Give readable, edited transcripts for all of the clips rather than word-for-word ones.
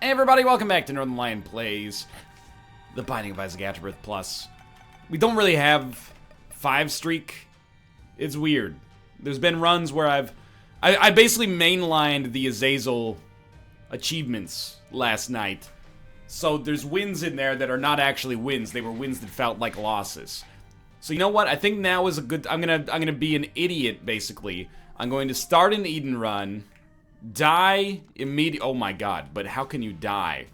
Hey everybody, welcome back to Northernlion Plays The Binding of Isaac Afterbirth Plus. We don't really have 5 streak. It's weird. There's been runs where I basically mainlined the Azazel achievements last night. So there's wins in there that are not actually wins. They were wins that felt like losses. So you know what? I think now is a good... I'm gonna be an idiot, basically. I'm going to start an Eden run, die immediately. Oh my god, but how can you die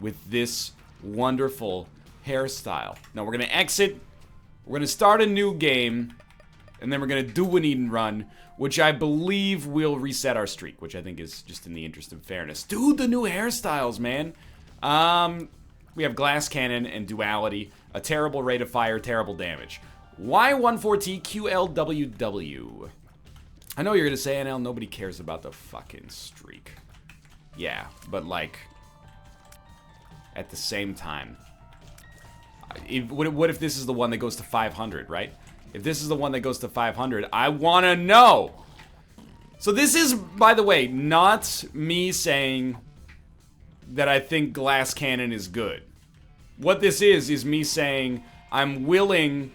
with this wonderful hairstyle? Now we're gonna exit, we're gonna start a new game, and then we're gonna do an Eden run, which I believe will reset our streak, which I think is just in the interest of fairness. Dude, the new hairstyles, man. We have Glass Cannon and Duality, a terrible rate of fire, terrible damage. Y14T QLWW. I know you're gonna say, NL, nobody cares about the fucking streak. Yeah, but like, at the same time, what if this is the one that goes to 500, right? If this is the one that goes to 500, I wanna know! So this is, by the way, not me saying that I think Glass Cannon is good. What this is me saying I'm willing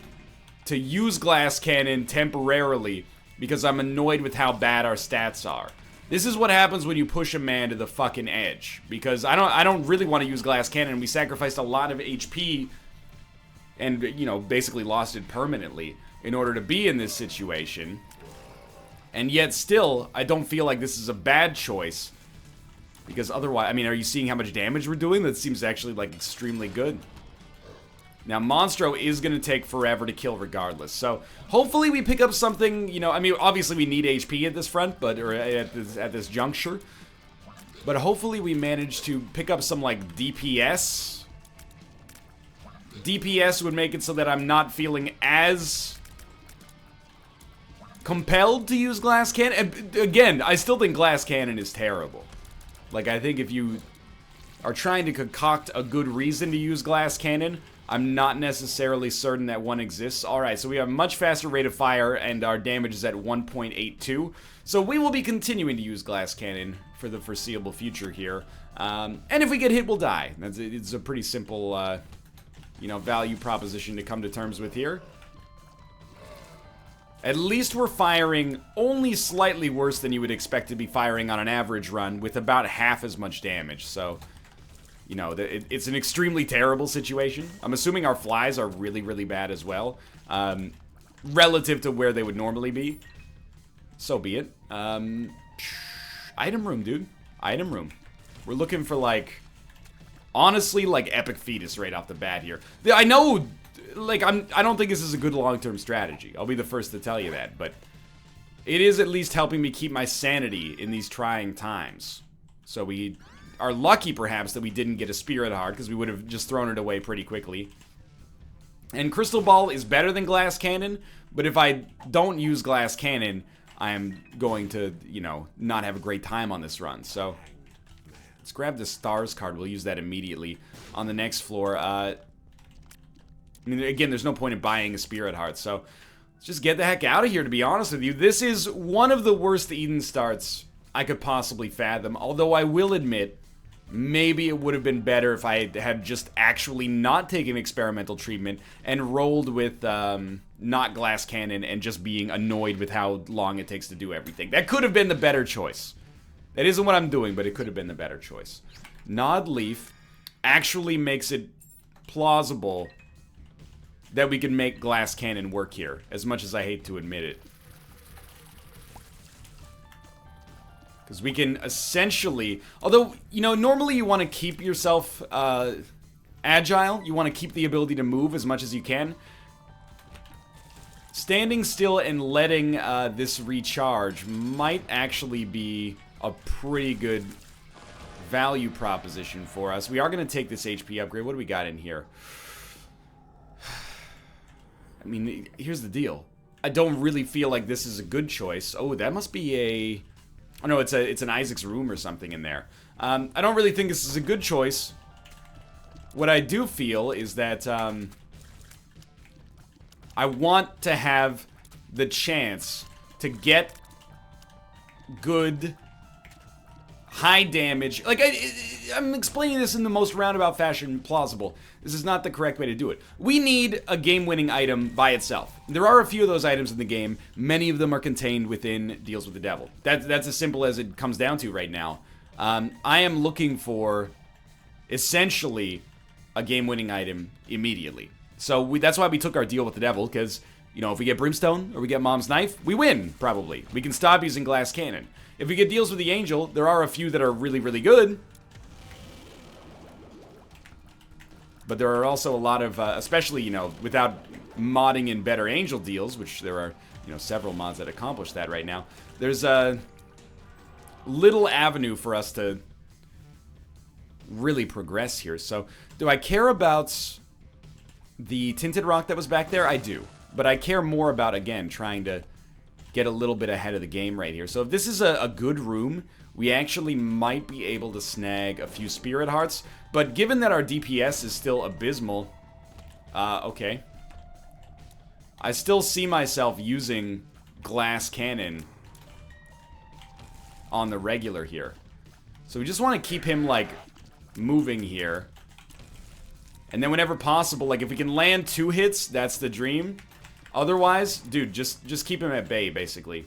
to use Glass Cannon temporarily because I'm annoyed with how bad our stats are. This is what happens when you push a man to the fucking edge. Because I don't really want to use Glass Cannon. We sacrificed a lot of HP and, you know, basically lost it permanently in order to be in this situation. And yet still, I don't feel like this is a bad choice. Because otherwise, I mean, are you seeing how much damage we're doing? That seems actually, like, extremely good. Now, Monstro is going to take forever to kill regardless. So, hopefully we pick up something, you know, I mean, obviously we need HP at this front, but, or at this juncture. But hopefully we manage to pick up some, like, DPS. DPS would make it so that I'm not feeling as compelled to use Glass Cannon. And again, I still think Glass Cannon is terrible. Like, I think if you are trying to concoct a good reason to use Glass Cannon, I'm not necessarily certain that one exists. Alright, so we have a much faster rate of fire, and our damage is at 1.82. So we will be continuing to use Glass Cannon for the foreseeable future here. And if we get hit, we'll die. It's a pretty simple, you know, value proposition to come to terms with here. At least we're firing only slightly worse than you would expect to be firing on an average run with about half as much damage, so... You know, it's an extremely terrible situation. I'm assuming our flies are really, really bad as well. Relative to where they would normally be. So be it. Item room, dude. Item room. We're looking for, like... Honestly, like, epic fetus right off the bat here. I know... Like, I don't think this is a good long-term strategy. I'll be the first to tell you that, but it is at least helping me keep my sanity in these trying times. So we are lucky, perhaps, that we didn't get a Spirit Heart, because we would have just thrown it away pretty quickly. And Crystal Ball is better than Glass Cannon, but if I don't use Glass Cannon, I am going to, you know, not have a great time on this run. So let's grab the Stars card. We'll use that immediately on the next floor. I mean, again, there's no point in buying a Spirit Heart, so let's just get the heck out of here, to be honest with you. This is one of the worst Eden starts I could possibly fathom, although I will admit, maybe it would have been better if I had just actually not taken experimental treatment and rolled with not Glass Cannon and just being annoyed with how long it takes to do everything. That could have been the better choice. That isn't what I'm doing, but it could have been the better choice. Nod Leaf actually makes it plausible that we can make Glass Cannon work here, as much as I hate to admit it. Because we can essentially... Although, you know, normally you want to keep yourself agile. You want to keep the ability to move as much as you can. Standing still and letting this recharge might actually be a pretty good value proposition for us. We are going to take this HP upgrade. What do we got in here? I mean, here's the deal. I don't really feel like this is a good choice. Oh, that must be a... Oh no, it's an Isaac's room or something in there. I don't really think this is a good choice. What I do feel is that I want to have the chance to get good high damage. Like, I'm explaining this in the most roundabout fashion plausible. This is not the correct way to do it. We need a game-winning item by itself. There are a few of those items in the game. Many of them are contained within Deals with the Devil. That's as simple as it comes down to right now. I am looking for, essentially, a game-winning item immediately. So that's why we took our Deal with the Devil, because, you know, if we get Brimstone or we get Mom's Knife, we win, probably. We can stop using Glass Cannon. If we get Deals with the Angel, there are a few that are really, really good. But there are also a lot of, especially, you know, without modding in better Angel deals, which there are, you know, several mods that accomplish that right now, there's a little avenue for us to really progress here. So, do I care about the Tinted Rock that was back there? I do. But I care more about, again, trying to get a little bit ahead of the game right here. So if this is a good room, we actually might be able to snag a few Spirit Hearts. But given that our DPS is still abysmal, okay. I still see myself using Glass Cannon on the regular here. So we just want to keep him, like, moving here. And then whenever possible, like, if we can land 2 hits, that's the dream. Otherwise, dude, just keep him at bay, basically.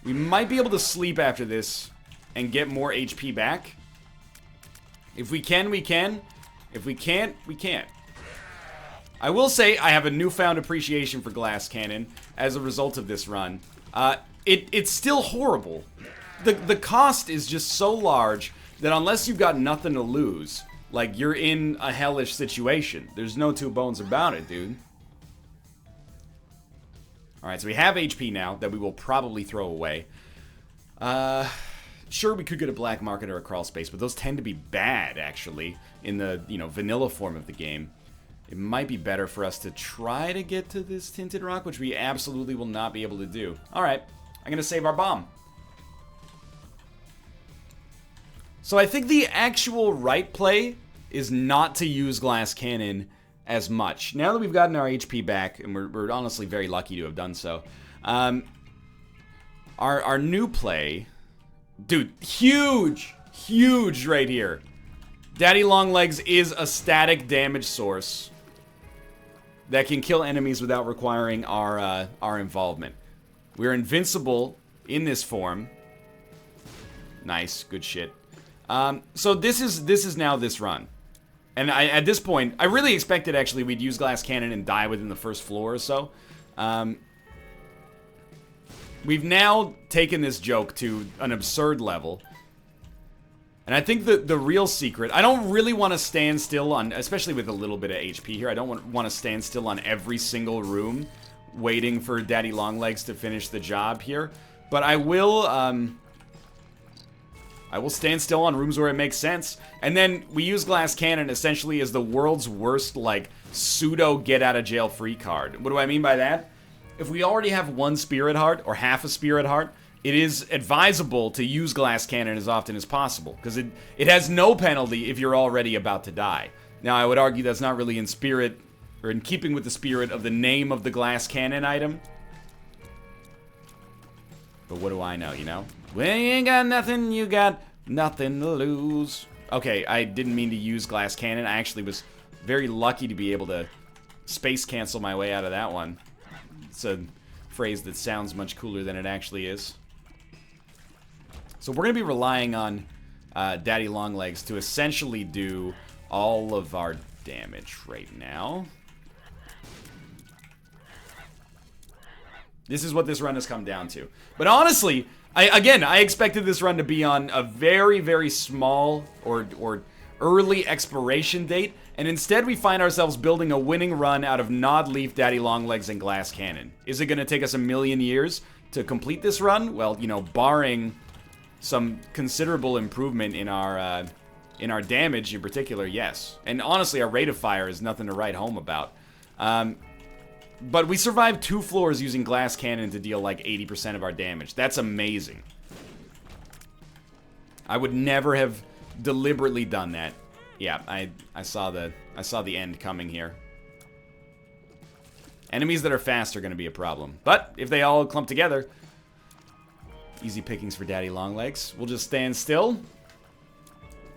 We might be able to sleep after this and get more HP back. If we can, we can. If we can't, we can't. I will say I have a newfound appreciation for Glass Cannon as a result of this run. It's still horrible. The cost is just so large that unless you've got nothing to lose, like, you're in a hellish situation. There's no two bones about it, dude. Alright, so we have HP now that we will probably throw away. Sure, we could get a black market or a crawl space, but those tend to be bad, actually, in the, you know, vanilla form of the game. It might be better for us to try to get to this Tinted Rock, which we absolutely will not be able to do. Alright, I'm gonna save our bomb. So I think the actual right play is not to use Glass Cannon as much. Now that we've gotten our HP back, and we're honestly very lucky to have done so, our new play... Dude, huge right here. Daddy Longlegs is a static damage source that can kill enemies without requiring our involvement. We're invincible in this form. Nice, good shit. So this is now this run. And at this point, I really expected, actually, we'd use Glass Cannon and die within the first floor or so. We've now taken this joke to an absurd level. And I think the real secret... I don't really want to stand still on... Especially with a little bit of HP here. I don't want to stand still on every single room waiting for Daddy Longlegs to finish the job here. But I will stand still on rooms where it makes sense. And then we use Glass Cannon essentially as the world's worst, like, pseudo get-out-of-jail-free card. What do I mean by that? If we already have 1 Spirit Heart, or half a Spirit Heart, it is advisable to use Glass Cannon as often as possible, because it has no penalty if you're already about to die. Now, I would argue that's not really in spirit, or in keeping with the spirit of the name of the Glass Cannon item. But what do I know, you know? When you ain't got nothing, you got nothing to lose. Okay, I didn't mean to use Glass Cannon. I actually was very lucky to be able to space cancel my way out of that one. It's a phrase that sounds much cooler than it actually is. So we're going to be relying on Daddy Longlegs to essentially do all of our damage right now. This is what this run has come down to. But honestly, I expected this run to be on a very, very small or early expiration date, and instead we find ourselves building a winning run out of Nodleaf, Daddy Longlegs, and Glass Cannon. Is it going to take us a million years to complete this run? Well, you know, barring some considerable improvement in our damage in particular, yes. And honestly, our rate of fire is nothing to write home about. But we survived 2 floors using Glass Cannon to deal like 80% of our damage. That's amazing. I would never have deliberately done that. Yeah, I saw the end coming here. Enemies that are fast are going to be a problem. But if they all clump together, Easy pickings for Daddy Longlegs. We'll just stand still.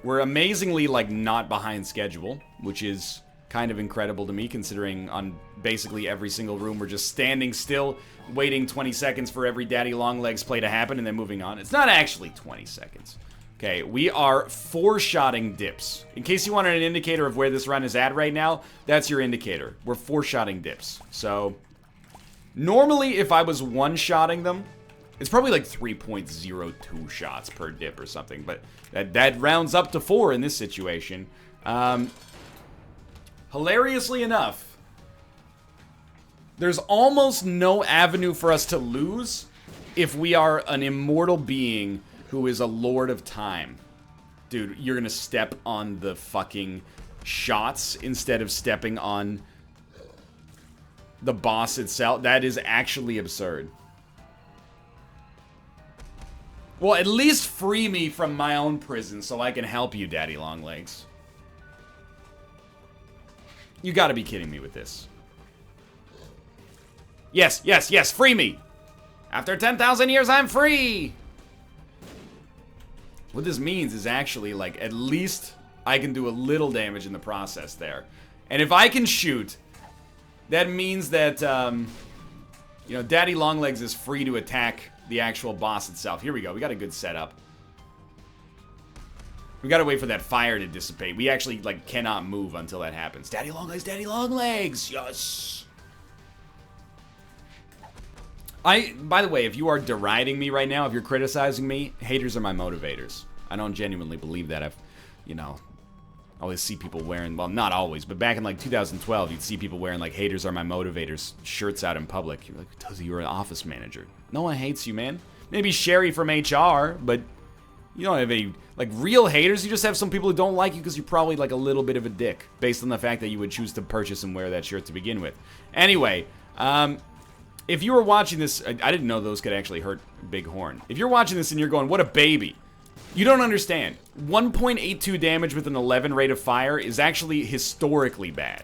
We're amazingly, like, not behind schedule, which is kind of incredible to me, considering on basically every single room we're just standing still, waiting 20 seconds for every Daddy Longlegs play to happen, and then moving on. It's not actually 20 seconds. Okay, we are 4-shotting dips. In case you wanted an indicator of where this run is at right now, that's your indicator. We're 4-shotting dips. So, normally if I was 1-shotting them, it's probably like 3.02 shots per dip or something, but that rounds up to 4 in this situation. Hilariously enough, there's almost no avenue for us to lose if we are an immortal being who is a lord of time. Dude, you're gonna step on the fucking shots instead of stepping on the boss itself. That is actually absurd. Well, at least free me from my own prison so I can help you, Daddy Longlegs. You gotta be kidding me with this. Yes, yes, yes, free me! After 10,000 years, I'm free! What this means is actually, like, at least I can do a little damage in the process there. And if I can shoot, that means that, you know, Daddy Longlegs is free to attack the actual boss itself. Here we go. We got a good setup. We gotta wait for that fire to dissipate. We actually, like, cannot move until that happens. Daddy Longlegs, Daddy Longlegs! Yes! By the way, if you are deriding me right now, if you're criticizing me, haters are my motivators. I don't genuinely believe that. I've, you know, always see people wearing, well, not always, but back in, like, 2012, you'd see people wearing, like, haters are my motivators shirts out in public. You're like, because you're an office manager. No one hates you, man. Maybe Sherry from HR, but you don't have any, like, real haters. You just have some people who don't like you because you're probably, like, a little bit of a dick, based on the fact that you would choose to purchase and wear that shirt to begin with. Anyway, if you were watching this, I didn't know those could actually hurt Bighorn. If you're watching this and you're going, what a baby, you don't understand. 1.82 damage with an 11 rate of fire is actually historically bad.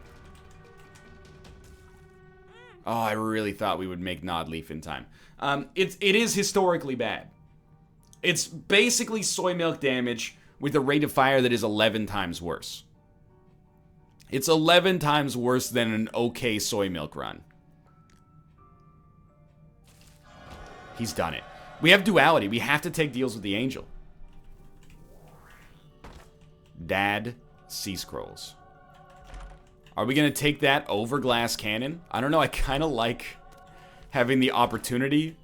Oh, I really thought we would make Nodleaf in time. It is historically bad. It's basically soy milk damage with a rate of fire that is 11 times worse. It's 11 times worse than an okay soy milk run. He's done it. We have duality. We have to take deals with the angel. Dad Sea Scrolls. Are we going to take that over Glass Cannon? I don't know. I kind of like having the opportunity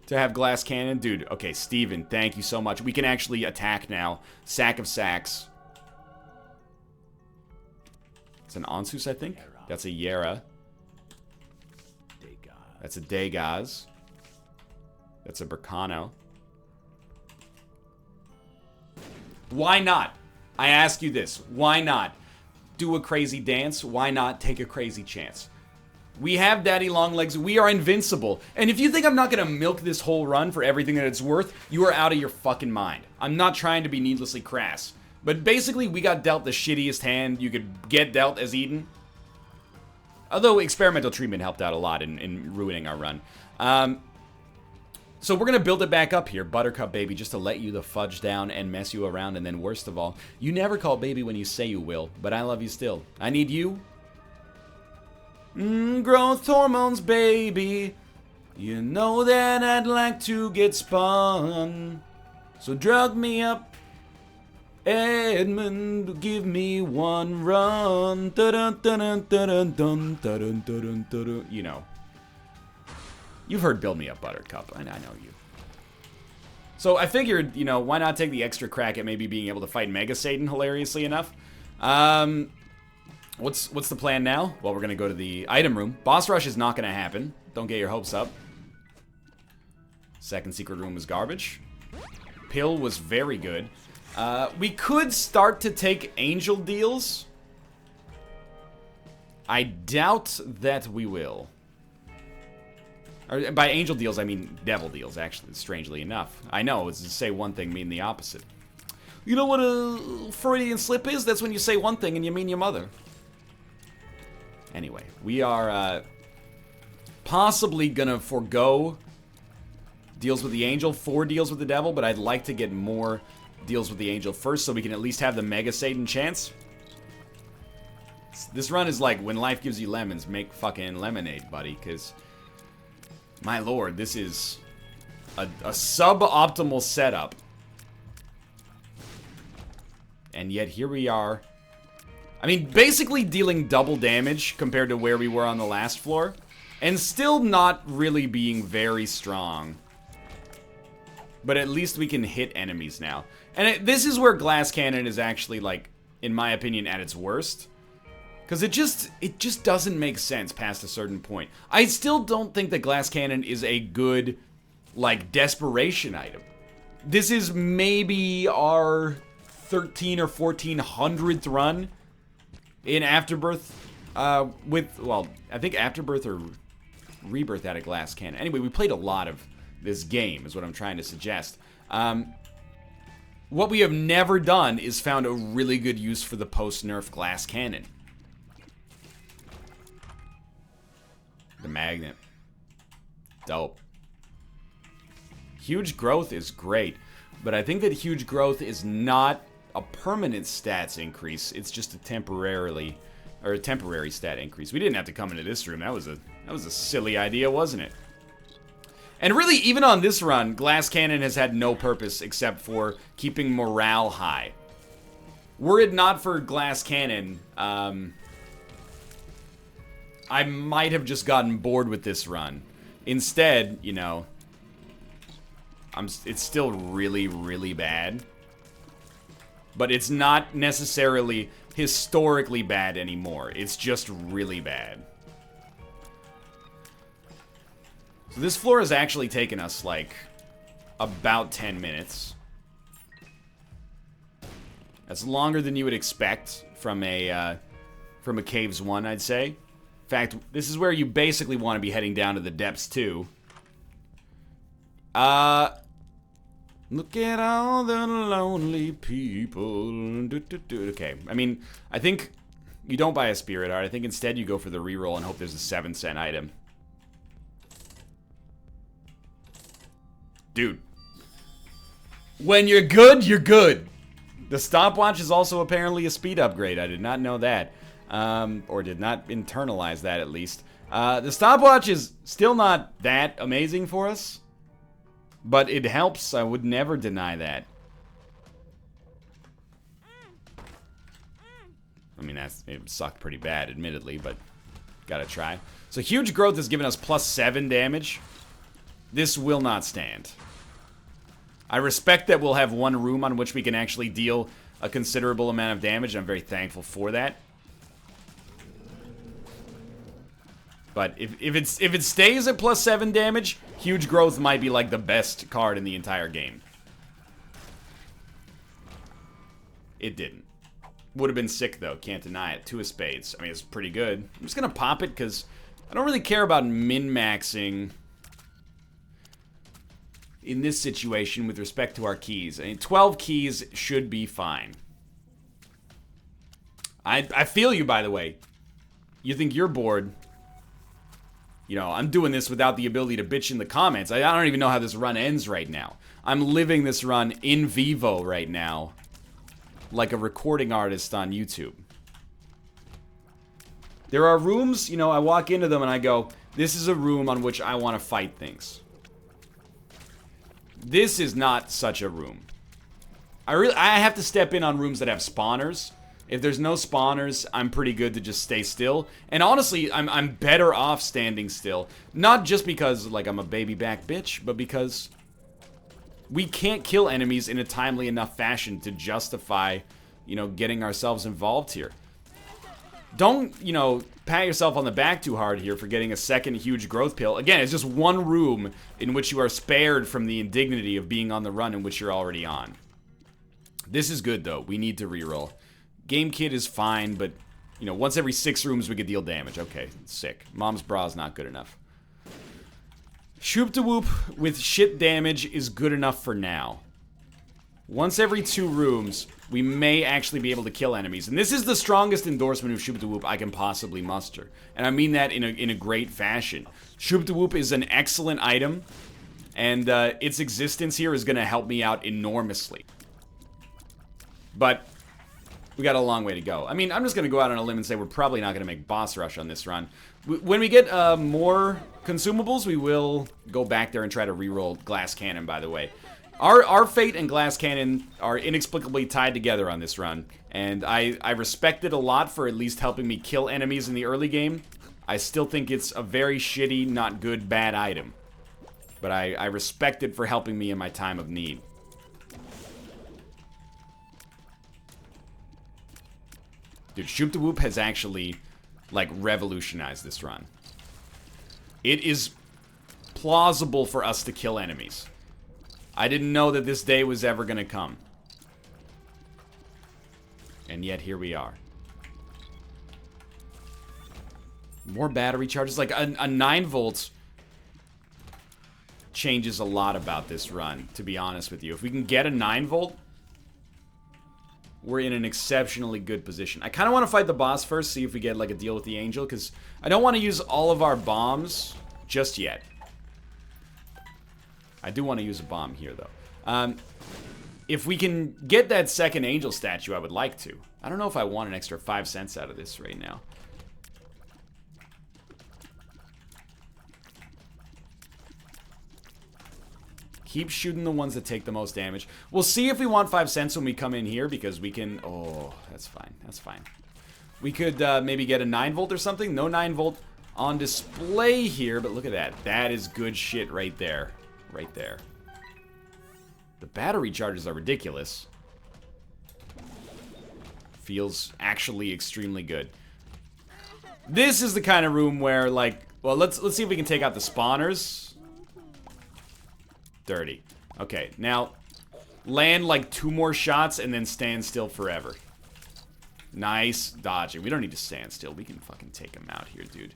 to have Glass Cannon. Dude, okay, Steven, thank you so much. We can actually attack now. Sack of Sacks. It's an Onsus, I think. That's a Yera. That's a Dagaz. That's a Berkano. Why not? I ask you this. Why not do a crazy dance? Why not take a crazy chance? We have Daddy Longlegs. We are invincible. And if you think I'm not going to milk this whole run for everything that it's worth, you are out of your fucking mind. I'm not trying to be needlessly crass. But basically, we got dealt the shittiest hand you could get dealt as Eden. Although experimental treatment helped out a lot in ruining our run. So we're going to build it back up here, Buttercup baby, just to let you the fudge down and mess you around. And then worst of all, you never call baby when you say you will, but I love you still. I need you. Growth hormones, baby. You know that I'd like to get spun. So drug me up, Edmund, give me one run. You know. You've heard Build Me Up, Buttercup. I know you. So I figured, you know, why not take the extra crack at maybe being able to fight Mega Satan, hilariously enough. What's the plan now? Well, we're going to go to the item room. Boss rush is not going to happen. Don't get your hopes up. Second secret room was garbage. Pill was very good. We could start to take angel deals. I doubt that we will. Or by angel deals, I mean devil deals, actually, strangely enough. I know, it's to say one thing, mean the opposite. You know what a Freudian slip is? That's when you say one thing and you mean your mother. Anyway, we are possibly gonna forego deals with the angel, 4 deals with the devil, but I'd like to get more deals with the angel first so we can at least have the Mega Satan chance. This run is like, when life gives you lemons, make fucking lemonade, buddy, because, my lord, this is a suboptimal setup. And yet here we are. I mean, basically dealing double damage compared to where we were on the last floor, and still not really being very strong. But at least we can hit enemies now. And this is where Glass Cannon is actually, like, in my opinion, at its worst. Because it just doesn't make sense past a certain point. I still don't think that Glass Cannon is a good, like, desperation item. This is maybe our 13 or 1400th run in Afterbirth. Well, I think Afterbirth or Rebirth had a Glass Cannon. Anyway, we played a lot of this game, is what I'm trying to suggest. What we have never done is found a really good use for the post-nerf Glass Cannon. The magnet. Dope. Huge growth is great, but I think that huge growth is not a permanent stats increase. It's just a temporary stat increase. We didn't have to come into this room. That was a silly idea, wasn't it? And really, even on this run, Glass Cannon has had no purpose except for keeping morale high. Were it not for Glass Cannon, I might have just gotten bored with this run. Instead, you know, it's still really, really bad. But it's not necessarily historically bad anymore. It's just really bad. So this floor has actually taken us, like, about 10 minutes. That's longer than you would expect from a Caves 1, I'd say. In fact, this is where you basically want to be heading down to the depths, too. Look at all the lonely people. Okay, I mean, I think you don't buy a Spirit Art. I think instead you go for the reroll and hope there's a 7-cent item. Dude. When you're good, you're good. The stopwatch is also apparently a speed upgrade. I did not know that. Or did not internalize that, at least. The stopwatch is still not that amazing for us. But it helps. I would never deny that. I mean, it sucked pretty bad, admittedly, but gotta try. So huge growth has given us +7 damage. This will not stand. I respect that we'll have one room on which we can actually deal a considerable amount of damage. I'm very thankful for that. But if it stays at +7 damage, huge growth might be like the best card in the entire game. It didn't. Would have been sick though, can't deny it. 2 of spades. I mean, it's pretty good. I'm just gonna pop it because I don't really care about min-maxing in this situation with respect to our keys. I mean, 12 keys should be fine. I feel you, by the way. You think you're bored. You know, I'm doing this without the ability to bitch in the comments. I don't even know how this run ends right now. I'm living this run in vivo right now, like a recording artist on YouTube. There are rooms, you know, I walk into them and I go, this is a room on which I want to fight things. This is not such a room. I have to step in on rooms that have spawners. If there's no spawners, I'm pretty good to just stay still. And honestly, I'm better off standing still. Not just because, like, I'm a baby back bitch, but because we can't kill enemies in a timely enough fashion to justify, you know, getting ourselves involved here. Don't, you know, pat yourself on the back too hard here for getting a second huge growth pill. Again, it's just one room in which you are spared from the indignity of being on the run in which you're already on. This is good, though. We need to reroll. Game kit is fine, but, you know, once every 6 rooms we could deal damage. Okay, sick. Mom's bra is not good enough. Shoop-de-whoop with shit damage is good enough for now. Once every 2 rooms, we may actually be able to kill enemies. And this is the strongest endorsement of Shoop-de-whoop I can possibly muster. And I mean that in a great fashion. Shoop-de-whoop is an excellent item And its existence here is going to help me out enormously. But we got a long way to go. I mean, I'm just going to go out on a limb and say we're probably not going to make boss rush on this run. When we get more consumables, we will go back there and try to reroll Glass Cannon, by the way. Our fate and Glass Cannon are inexplicably tied together on this run. And I respect it a lot for at least helping me kill enemies in the early game. I still think it's a very shitty, not good, bad item. But I respect it for helping me in my time of need. Dude, Shoop the Whoop has actually, like, revolutionized this run. It is plausible for us to kill enemies. I didn't know that this day was ever gonna come. And yet, here we are. More battery charges. Like, a 9 volts changes a lot about this run, to be honest with you. If we can get a 9 volt, we're in an exceptionally good position. I kind of want to fight the boss first, see if we get, like, a deal with the angel, because I don't want to use all of our bombs just yet. I do want to use a bomb here, though. If we can get that second angel statue, I would like to. I don't know if I want an extra 5 cents out of this right now. Keep shooting the ones that take the most damage. We'll see if we want 5 cents when we come in here, because we can... Oh, that's fine. That's fine. We could maybe get a 9 volt or something. No 9 volt on display here, but look at that. That is good shit right there. Right there. The battery charges are ridiculous. Feels actually extremely good. This is the kind of room where, like... Well, let's see if we can take out the spawners. Dirty. Okay, now land like 2 more shots and then stand still forever. Nice dodging. We don't need to stand still. We can fucking take him out here, dude.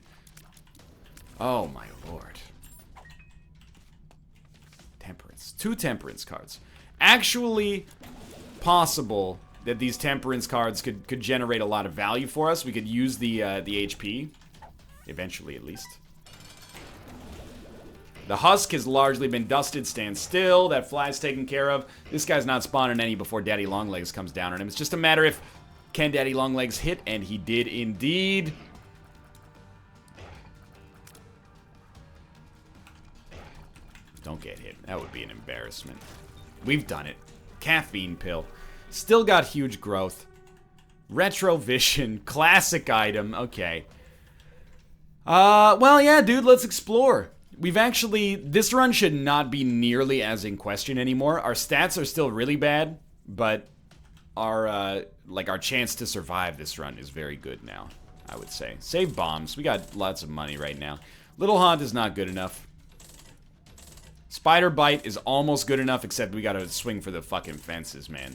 Oh my lord. Temperance. 2 temperance cards. Actually possible that these temperance cards could generate a lot of value for us. We could use the HP. Eventually, at least. The husk has largely been dusted. Stand still. That fly's taken care of. This guy's not spawning any before Daddy Longlegs comes down on him. It's just a matter if can Daddy Longlegs hit, and he did indeed. Don't get hit. That would be an embarrassment. We've done it. Caffeine pill. Still got huge growth. Retro vision. Classic item. Okay. Well, yeah, dude, let's explore. We've actually... This run should not be nearly as in question anymore. Our stats are still really bad, but our, like, our chance to survive this run is very good now, I would say. Save bombs. We got lots of money right now. Little Haunt is not good enough. Spider Bite is almost good enough, except we gotta swing for the fucking fences, man.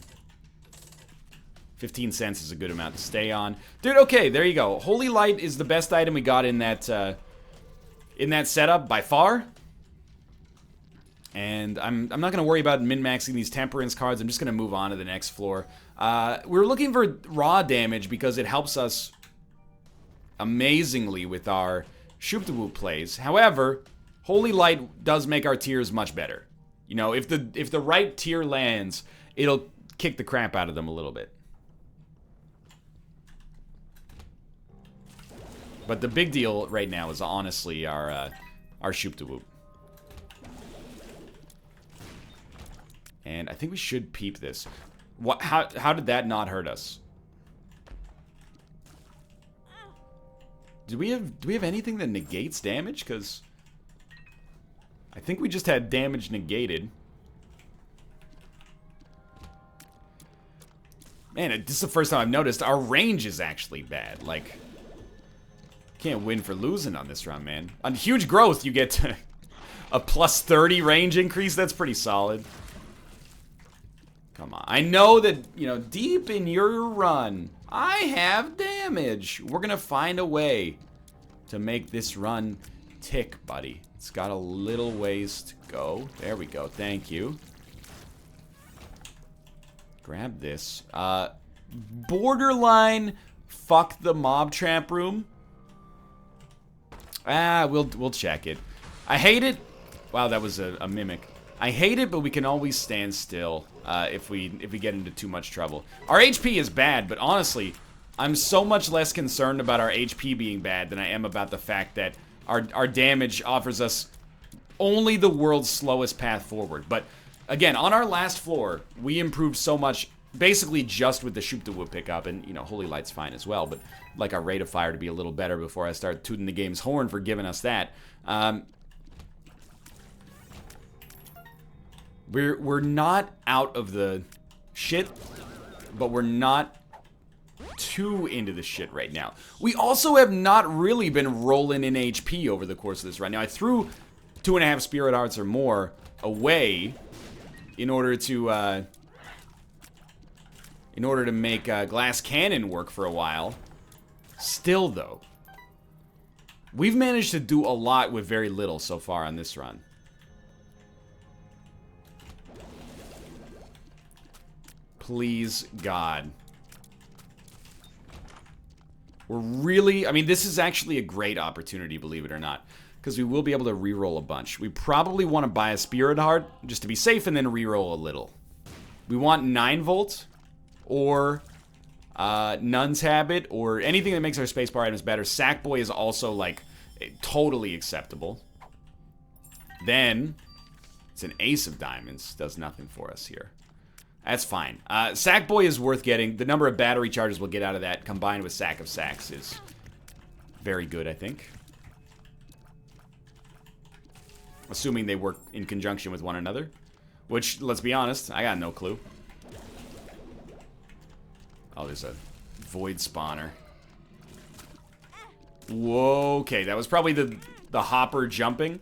15 cents is a good amount to stay on. Dude, okay, there you go. Holy Light is the best item we got in that setup by far. And I'm not gonna worry about min-maxing these temperance cards. I'm just gonna move on to the next floor. We're looking for raw damage because it helps us amazingly with our Shoop-de-Whoop plays. However, Holy Light does make our tiers much better. You know, if the right tier lands, it'll kick the crap out of them a little bit. But the big deal right now is honestly our Shoop-de-Whoop. And I think we should peep this. What? How did that not hurt us? Do we have anything that negates damage? Because I think we just had damage negated. Man, this is the first time I've noticed our range is actually bad. Like, can't win for losing on this round, man. On huge growth, you get a plus 30 range increase. That's pretty solid. Come on. I know that, you know, deep in your run, I have damage. We're gonna find a way to make this run tick, buddy. It's got a little ways to go. There we go. Thank you. Grab this. Borderline fuck the mob tramp room. We'll check it. I hate it Wow, that was a mimic. I hate it, but we can always stand still if we get into too much trouble. Our HP is bad, but honestly, I'm so much less concerned about our HP being bad than I am about the fact that our damage offers us only the world's slowest path forward. But again, on our last floor, we improved so much, basically just with the shoot the wood pickup, and you know, Holy Light's fine as well, but like our rate of fire to be a little better before I start tooting the game's horn for giving us that. We're not out of the shit, but we're not too into the shit right now. We also have not really been rolling in HP over the course of this run. Now, I threw 2.5 Spirit Hearts or more away in order to make Glass Cannon work for a while. Still, though, we've managed to do a lot with very little so far on this run. Please, God. We're really... I mean, this is actually a great opportunity, believe it or not, because we will be able to reroll a bunch. We probably want to buy a Spirit Heart just to be safe and then reroll a little. We want 9 Volt or Nun's Habit or anything that makes our spacebar items better. Sackboy is also, like, totally acceptable. Then, it's an Ace of Diamonds. Does nothing for us here. That's fine. Sackboy is worth getting. The number of battery charges we'll get out of that combined with Sack of Sacks is very good, I think. Assuming they work in conjunction with one another. Which, let's be honest, I got no clue. Oh, there's a Void Spawner. Whoa, okay, that was probably the hopper jumping.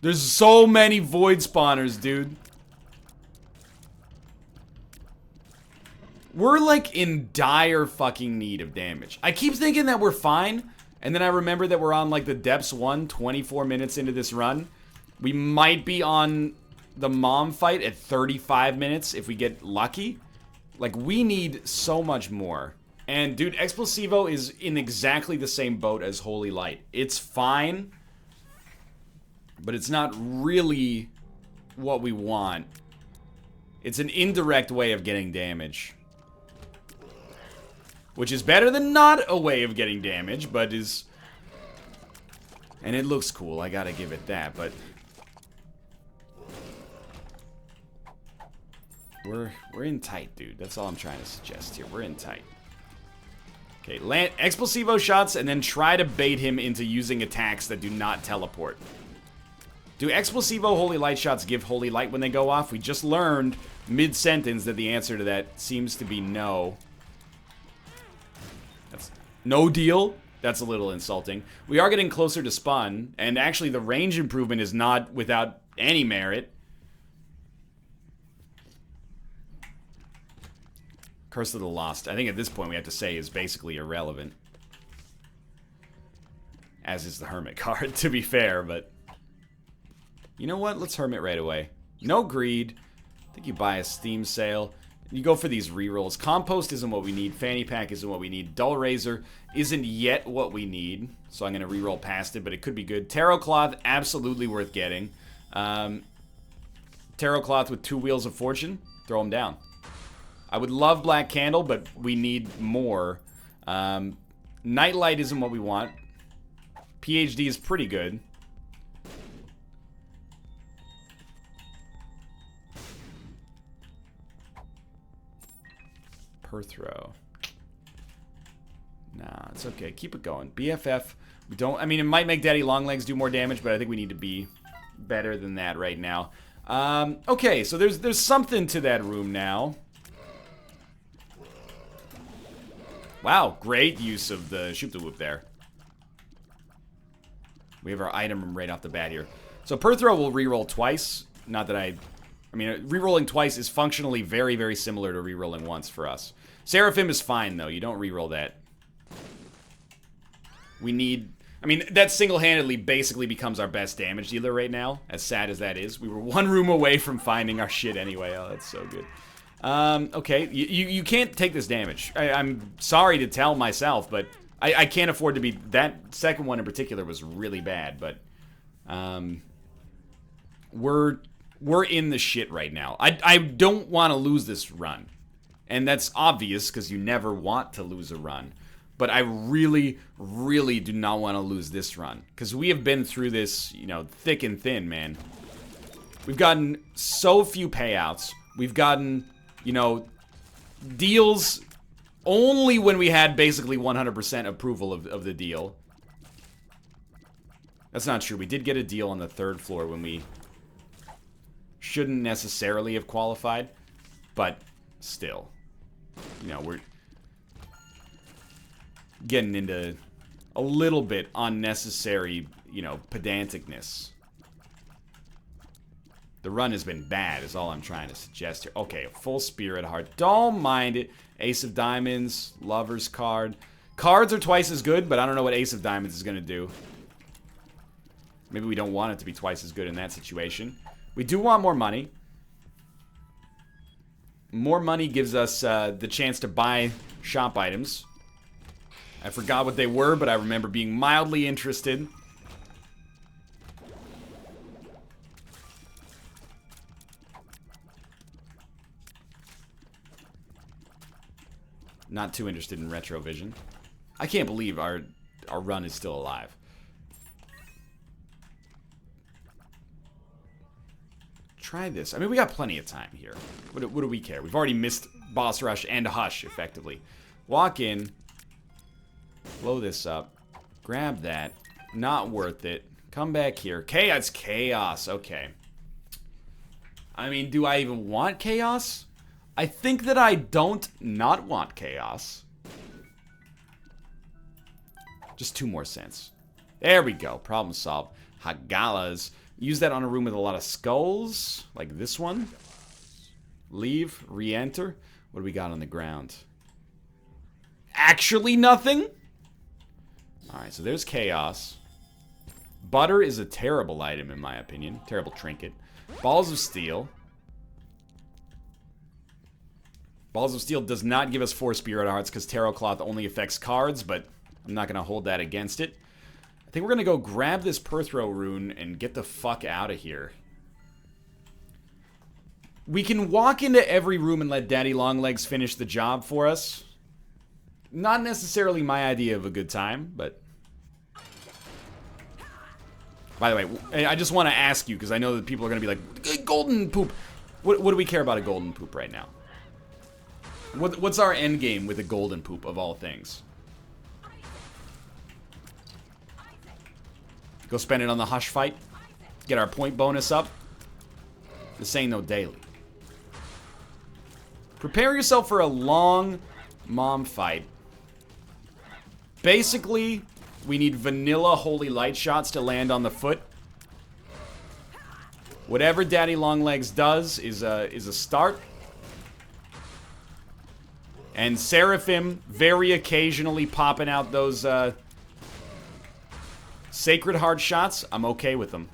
There's so many Void Spawners, dude. We're, like, in dire fucking need of damage. I keep thinking that we're fine, and then I remember that we're on, like, the Depths 1, 24 minutes into this run. We might be on the Mom fight at 35 minutes if we get lucky. Like, we need so much more. And, dude, Explosivo is in exactly the same boat as Holy Light. It's fine, but it's not really what we want. It's an indirect way of getting damage. Which is better than not a way of getting damage, but is... And it looks cool, I gotta give it that, but... We're in tight, dude. That's all I'm trying to suggest here. We're in tight. Okay, land Explosivo shots and then try to bait him into using attacks that do not teleport. Do Explosivo Holy Light shots give Holy Light when they go off? We just learned mid-sentence that the answer to that seems to be no. That's no deal. That's a little insulting. We are getting closer to spawn, and actually the range improvement is not without any merit. Curse of the Lost, I think at this point we have to say is basically irrelevant. As is the Hermit card, to be fair, but... You know what? Let's Hermit right away. No greed. I think you buy a Steam sale. You go for these rerolls. Compost isn't what we need. Fanny Pack isn't what we need. Dull Razor isn't yet what we need. So I'm going to reroll past it, but it could be good. Tarot Cloth, absolutely worth getting. Tarot Cloth with 2 Wheels of Fortune. Throw them down. I would love Black Candle, but we need more. Nightlight isn't what we want. PhD is pretty good. Per throw. Nah, it's okay. Keep it going. BFF. We don't... I mean, it might make Daddy Longlegs do more damage, but I think we need to be better than that right now. Okay, so there's something to that room now. Wow, great use of the shoot the whoop there. We have our item room right off the bat here. So per throw will reroll twice. Not that I mean, rerolling twice is functionally very, very similar to rerolling once for us. Seraphim is fine, though. You don't reroll that. We need... I mean, that single-handedly basically becomes our best damage dealer right now, as sad as that is. We were 1 room away from finding our shit anyway. Oh, that's so good. Okay, you can't take this damage. I'm sorry to tell myself, but I can't afford to be... That second one in particular was really bad, but We're in the shit right now. I don't want to lose this run. And that's obvious because you never want to lose a run. But I really, really do not want to lose this run. Because we have been through this, you know, thick and thin, man. We've gotten so few payouts. We've gotten, you know, deals only when we had basically 100% approval of the deal. That's not true. We did get a deal on the 3rd floor when we shouldn't necessarily have qualified. But still, you know, we're getting into a little bit unnecessary, you know, pedanticness. The run has been bad is all I'm trying to suggest here. Okay, a full spirit heart. Don't mind it. Ace of diamonds, lover's card. Cards are twice as good, but I don't know what Ace of diamonds is going to do. Maybe we don't want it to be twice as good in that situation. We do want more money. More money gives us the chance to buy shop items. I forgot what they were, but I remember being mildly interested. Not too interested in retrovision. I can't believe our run is still alive. Try this. I mean, we got plenty of time here. What do we care? We've already missed boss rush and hush, effectively. Walk in. Blow this up. Grab that. Not worth it. Come back here. Chaos. Chaos. Okay. I mean, do I even want chaos? I think that I don't not want chaos. Just 2 more cents. There we go. Problem solved. Hagalas. Use that on a room with a lot of skulls. Like this one. Leave. Re-enter. What do we got on the ground? Actually nothing? Alright, so there's chaos. Butter is a terrible item in my opinion. Terrible trinket. Balls of steel. Balls of Steel does not give us 4 Spirit Hearts because Tarot Cloth only affects cards, but I'm not going to hold that against it. I think we're going to go grab this Perthrow rune and get the fuck out of here. We can walk into every room and let Daddy Longlegs finish the job for us. Not necessarily my idea of a good time, but... By the way, I just want to ask you, because I know that people are going to be like, golden poop. What do we care about a golden poop right now? What's our end game with a golden poop of all things? Go spend it on the hush fight. Get our point bonus up. This ain't no daily. Prepare yourself for a long mom fight. Basically, we need vanilla holy light shots to land on the foot. Whatever Daddy Longlegs does is a start. And Seraphim very occasionally popping out those Sacred Heart shots. I'm okay with them.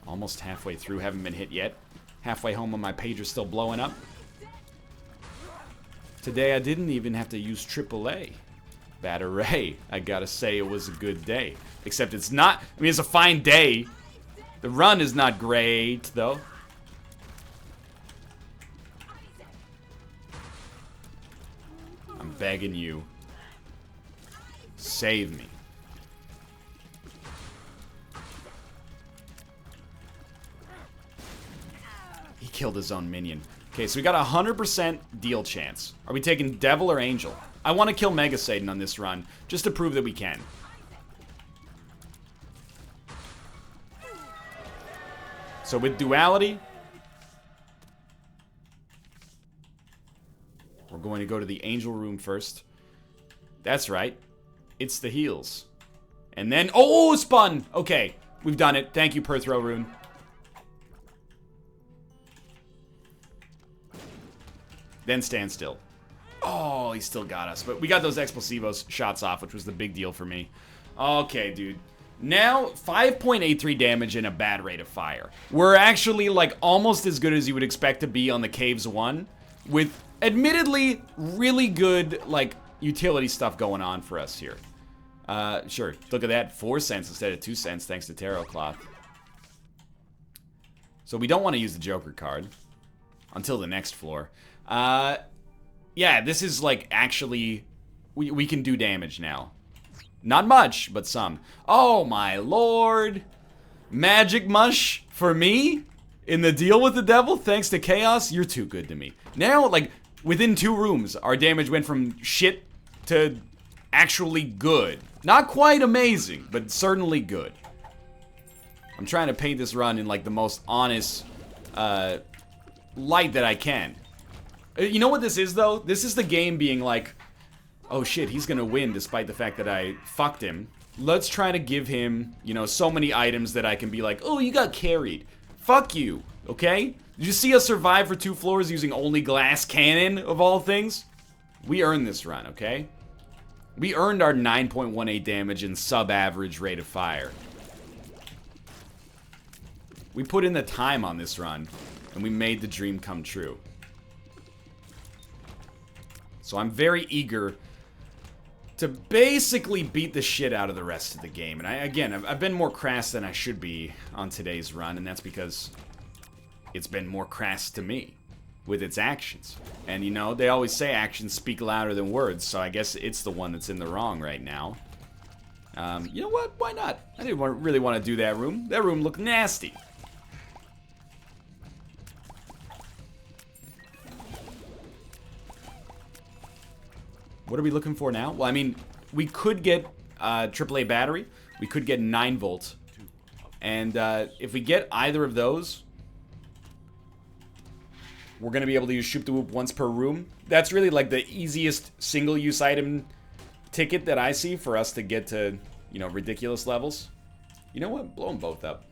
Almost halfway through, haven't been hit yet. Halfway home and my pager's still blowing up. Today I didn't even have to use AAA. Batteray. I gotta say it was a good day. Except it's not, I mean it's a fine day. The run is not great though. I'm begging you. Save me. He killed his own minion. Okay, so we got a 100% deal chance. Are we taking Devil or Angel? I want to kill Mega Satan on this run, just to prove that we can. So with Duality, we're going to go to the Angel room first. That's right. It's the heals. And then... Oh, spun! Okay, we've done it. Thank you, Perthrow rune. Then stand still. Oh, he still got us. But we got those Explosivos shots off, which was the big deal for me. Okay, dude. Now, 5.83 damage and a bad rate of fire. We're actually, like, almost as good as you would expect to be on the Caves 1. With, admittedly, really good, like, utility stuff going on for us here. Sure. Look at that. 4 cents instead of 2 cents thanks to Tarot Cloth. So we don't want to use the Joker card until the next floor. Yeah, this is like actually... We can do damage now. Not much, but some. Oh my lord. Magic mush for me? In the deal with the devil, thanks to chaos? You're too good to me. Now, like, within 2 rooms, our damage went from shit to actually good. Not quite amazing, but certainly good. I'm trying to paint this run in, like, the most honest light that I can. You know what this is, though? This is the game being like, oh shit, he's gonna win despite the fact that I fucked him. Let's try to give him, you know, so many items that I can be like, oh, you got carried. Fuck you, okay? Did you see us survive for 2 floors using only glass cannon, of all things? We earned this run, okay? We earned our 9.18 damage and sub-average rate of fire. We put in the time on this run, and we made the dream come true. So I'm very eager to basically beat the shit out of the rest of the game. And I've been more crass than I should be on today's run, and that's because it's been more crass to me with its actions. And you know, they always say actions speak louder than words, so I guess it's the one that's in the wrong right now. You know what? Why not? I didn't really want to do that room. That room looked nasty. What are we looking for now? Well, I mean, we could get AAA battery. We could get 9 volt. And if we get either of those, we're going to be able to use Shoop the Whoop once per room. That's really like the easiest single-use item ticket that I see for us to get to, you know, ridiculous levels. You know what? Blow them both up.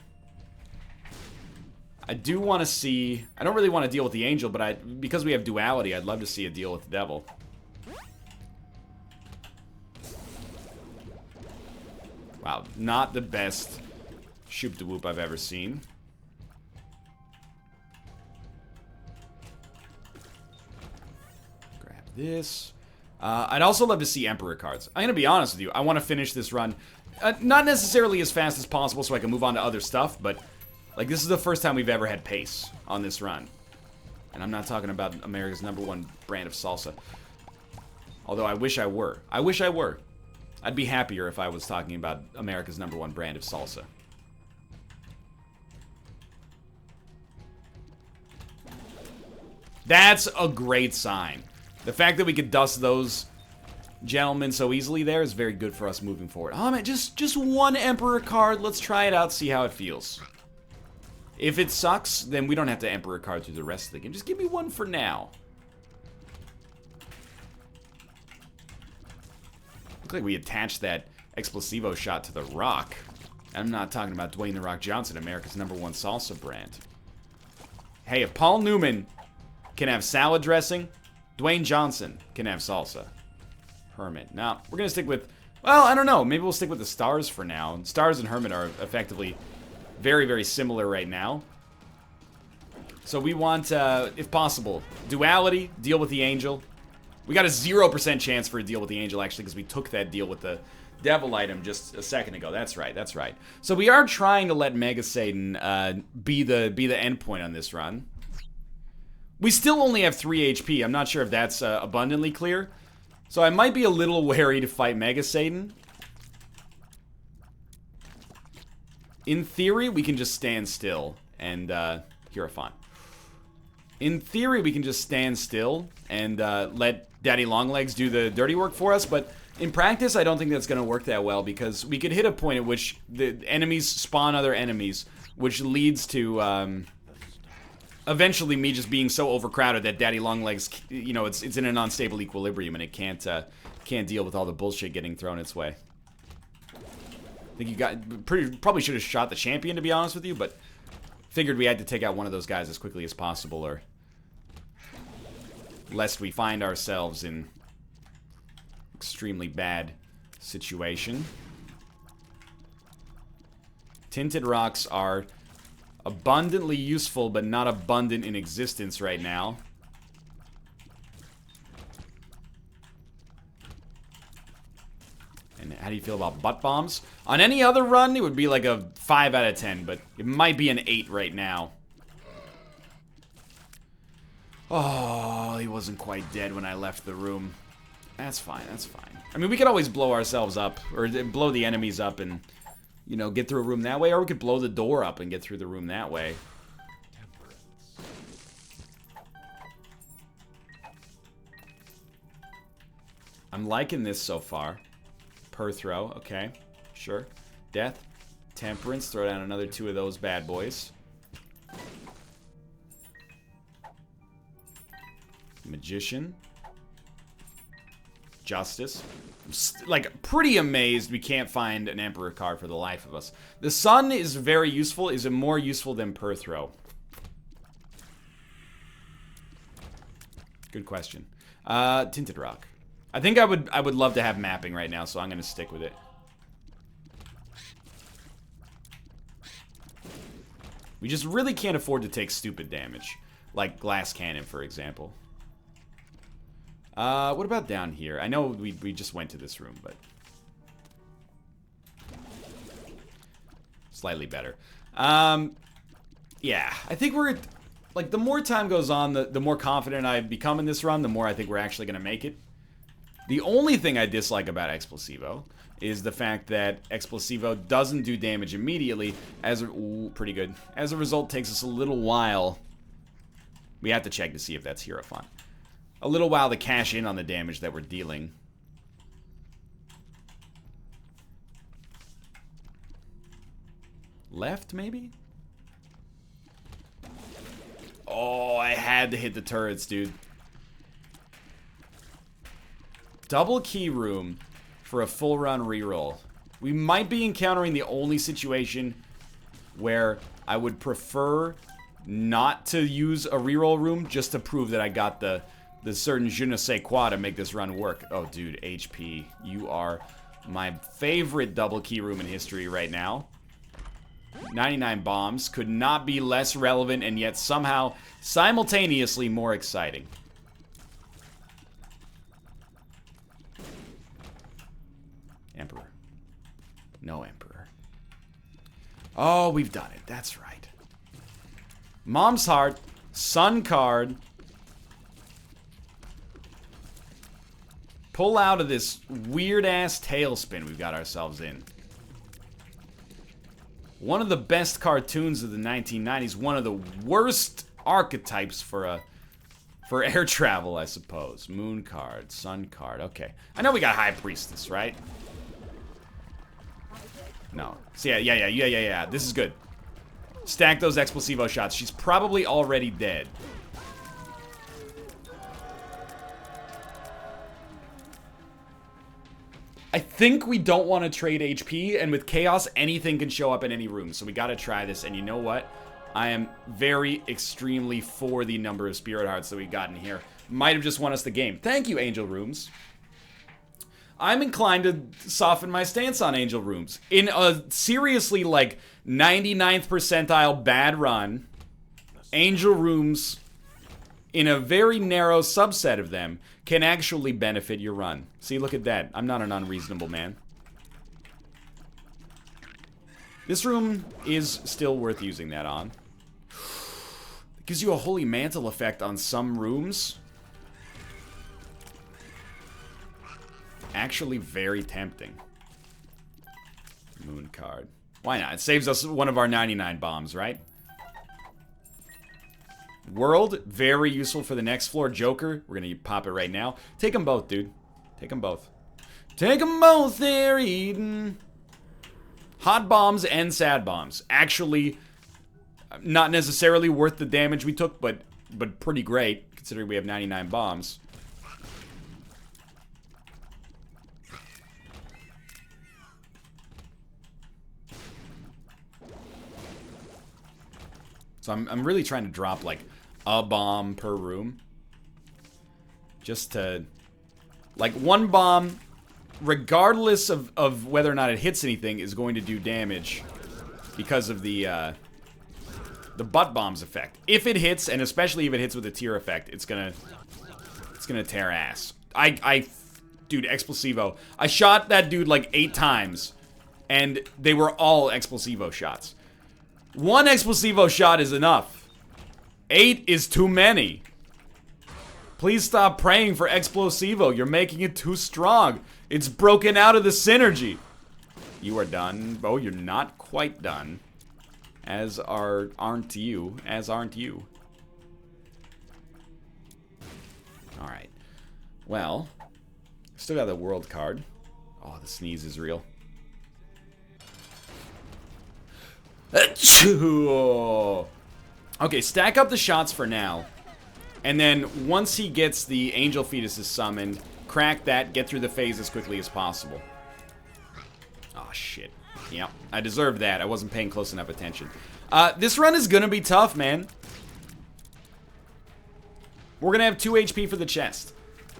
I do want to see... I don't really want to deal with the angel, but because we have duality, I'd love to see a deal with the devil. Wow, not the best Shoop the Whoop I've ever seen. Grab this. I'd also love to see Emperor cards. I'm gonna be honest with you, I want to finish this run. Not necessarily as fast as possible so I can move on to other stuff, but like this is the first time we've ever had pace on this run. And I'm not talking about America's #1 brand of salsa. Although I wish I were. I wish I were. I'd be happier if I was talking about America's #1 brand of salsa. That's a great sign. The fact that we could dust those gentlemen so easily there is very good for us moving forward. Oh man, just one Emperor card. Let's try it out, see how it feels. If it sucks, then we don't have to Emperor card through the rest of the game. Just give me one for now. Look like we attached that Explosivo shot to the Rock. I'm not talking about Dwayne The Rock Johnson, America's #1 salsa brand. Hey, if Paul Newman can have salad dressing, Dwayne Johnson can have salsa. Hermit. Now, we're going to stick with... Well, I don't know. Maybe we'll stick with the Stars for now. Stars and Hermit are effectively very, very similar right now. So we want, if possible, duality, deal with the Angel. We got a 0% chance for a deal with the Angel, actually, because we took that deal with the Devil item just a second ago. That's right, that's right. So we are trying to let Mega Satan be the endpoint on this run. We still only have 3 HP. I'm not sure if that's abundantly clear. So I might be a little wary to fight Mega Satan. In theory, we can just stand still and Hierophant. In theory, we can just stand still and let Daddy Longlegs do the dirty work for us, but in practice, I don't think that's going to work that well, because we could hit a point at which the enemies spawn other enemies, which leads to eventually me just being so overcrowded that Daddy Longlegs, you know, it's in an unstable equilibrium and it can't deal with all the bullshit getting thrown its way. I think you probably should have shot the champion, to be honest with you, but figured we had to take out one of those guys as quickly as possible, or lest we find ourselves in extremely bad situation. Tinted rocks are abundantly useful, but not abundant in existence right now. And How do you feel about butt bombs? On any other run, it would be like a 5 out of 10, but it might be an 8 right now. Oh, he wasn't quite dead when I left the room. That's fine, that's fine. I mean, we could always blow ourselves up, or blow the enemies up and, you know, get through a room that way, or we could blow the door up and get through the room that way. I'm liking this so far. Per throw, okay, sure. Death, temperance, throw down another 2 of those bad boys. Magician. Justice. I'm like, pretty amazed we can't find an Emperor card for the life of us. The Sun is very useful. Is it more useful than per throw? Good question. Tinted Rock. I think I would love to have mapping right now, so I'm gonna stick with it. We just really can't afford to take stupid damage. Like Glass Cannon, for example. What about down here? I know we just went to this room, but... slightly better. Yeah, I think we're... like, the more time goes on, the more confident I become in this run, the more I think we're actually gonna make it. The only thing I dislike about Explosivo is the fact that Explosivo doesn't do damage immediately, ooh, pretty good. As a result, it takes us a little while. We have to check to see if that's Hierophant. A little while to cash in on the damage that we're dealing. Left, maybe? Oh, I had to hit the turrets, dude. Double key room for a full run reroll. We might be encountering the only situation where I would prefer not to use a reroll room just to prove that I got the certain je ne sais quoi to make this run work. Oh, dude, HP. You are my favorite double key room in history right now. 99 bombs could not be less relevant and yet somehow simultaneously more exciting. Emperor. No Emperor. Oh, we've done it. That's right. Mom's Heart. Sun card. Pull out of this weird-ass tailspin we've got ourselves in. One of the best cartoons of the 1990s. One of the worst archetypes for air travel, I suppose. Moon card. Sun card. Okay. I know we got High Priestess, right? No. So yeah. This is good. Stack those Explosivo shots. She's probably already dead. I think we don't want to trade HP, and with Chaos, anything can show up in any room, so we gotta try this, and you know what? I am very extremely for the number of Spirit Hearts that we've gotten here. Might have just won us the game. Thank you, Angel Rooms. I'm inclined to soften my stance on Angel Rooms. In a seriously, like, 99th percentile bad run, Angel Rooms, in a very narrow subset of them, can actually benefit your run. See, look at that. I'm not an unreasonable man. This room is still worth using that on. It gives you a Holy Mantle effect on some rooms. Actually very tempting. Moon card. Why not? It saves us one of our 99 bombs, right? World, very useful for the next floor. Joker, we're gonna pop it right now. Take them both, dude. Take them both. Take them both there, Eden. Hot bombs and sad bombs. Actually, not necessarily worth the damage we took, but pretty great, considering we have 99 bombs. So I'm really trying to drop, like, a bomb per room. Just to... like, one bomb, regardless of whether or not it hits anything, is going to do damage because of the butt bombs effect. If it hits, and especially if it hits with a tear effect, it's gonna tear ass. I Dude, Explosivo. I shot that dude like 8 times, and they were all Explosivo shots. 1 Explosivo shot is enough. 8 is too many. Please stop praying for Explosivo. You're making it too strong. It's broken out of the synergy. You are done. Oh, you're not quite done. Aren't you. Alright. Well, still got the world card. Oh, the sneeze is real. Okay, stack up the shots for now. And then once he gets the angel fetuses summoned, crack that, get through the phase as quickly as possible. Oh, shit. Yep, I deserved that. I wasn't paying close enough attention. This run is gonna be tough, man. We're gonna have 2 HP for the chest.